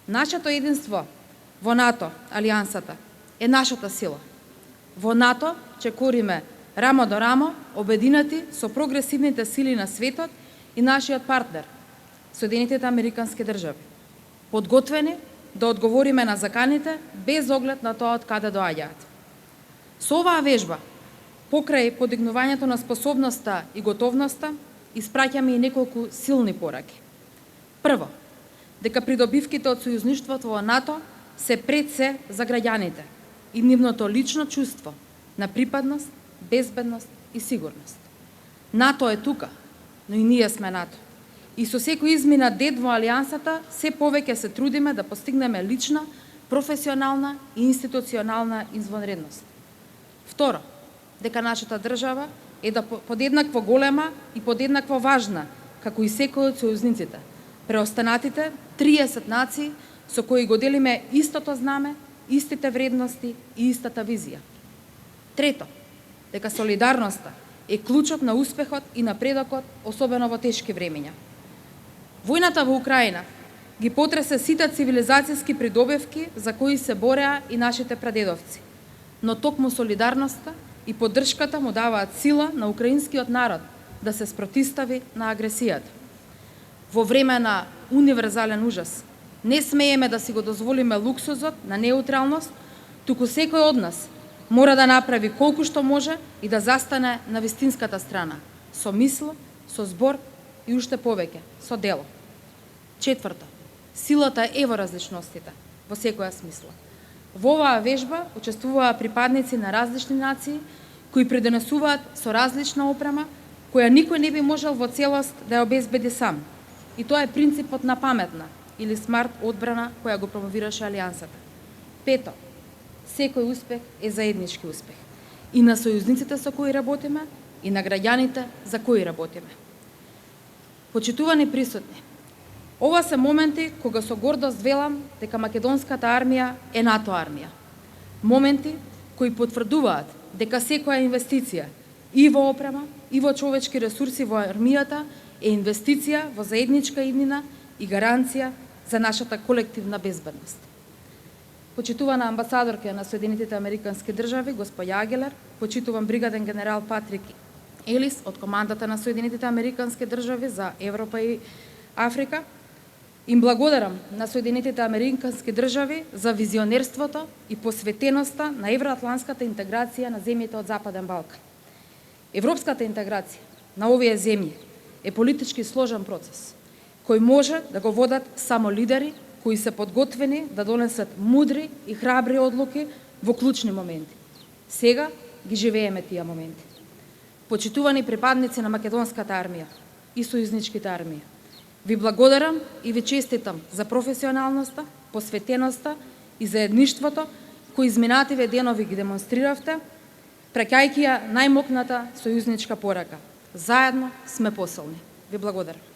Нашето единство во НАТО, алијансата, е нашата сила. Во НАТО ќе кориме рамо до рамо, обединети со прогресивните сили на светот и нашиот партнер, Соединетите Американски држави, подготвени да одговориме на заканите без оглед на тоа од каде доаѓаат. Со оваа вежба, покрај подигнувањето на способноста и готовноста, испраќаме и неколку силни пораки. Прво, дека придобивките од сојузништвото во НАТО се пред се за граѓаните и нивното лично чувство на припадност, безбедност и сигурност. НАТО е тука, но и ние сме НАТО. И со секој измина дет во алијансата, се повеќе се трудиме да постигнеме лична, професионална и институционална извонредност. Второ, дека нашата држава е да подеднакво голема и подеднакво важна, како и секој од сојузниците, преостанатите 30 нации со кои го делиме истото знаме, истите вредности и истата визија. Трето, дека солидарноста е клучот на успехот и напредокот, особено во тешки времења. Војната во Украина ги потресе сите цивилизацијски придобивки за кои се бореа и нашите прадедовци, но токму солидарноста и поддршката му даваат сила на украинскиот народ да се спротистави на агресијата. Во време на универзален ужас, не смееме да си го дозволиме луксузот на неутралност, туку секој од нас мора да направи колку што може и да застане на вистинската страна, со мисла, со збор и уште повеќе, со дело. Четврто, силата е во различностите, во секоја смисла. Во оваа вежба учествуваа припадници на различни нации, кои придонесуваат со различна опрема, која никој не би можел во целост да ја обезбеди сам. И тоа е принципот на паметна или смарт одбрана која го промовираше алијансата. Пето, секој успех е заеднички успех. И на сојузниците со кои работиме, и на граѓаните за кои работиме. Почитувани присутни, ова се моменти кога со гордост велам дека македонската армија е НАТО армија. Моменти кои потврдуваат дека секоја инвестиција и во опрема, и во човечки ресурси во армијата е инвестиција во заедничка иднина и гаранција за нашата колективна безбедност. Почитувана амбасадорка на Соединетите Американски држави, господја Агелер, почитувам бригаден генерал Патрик Елис од командата на Соединетите Американски држави за Европа и Африка, им благодарам на Соединетите Американски држави за визионерството и посветеноста на евроатланската интеграција на земјите од Западен Балкан. Европската интеграција на овие земји е политички сложен процес, кој може да го водат само лидери кои се подготвени да донесат мудри и храбри одлуки во клучни моменти. Сега ги живееме тие моменти. Почитувани припадници на македонската армија и сојузничките армии, ви благодарам и ви честитам за професионалноста, посветеноста и заедништвото кои изминативе денови ги демонстриравте, праќајќи ја најмокната сојузничка порака. Заедно сме посилни. Ви благодарам.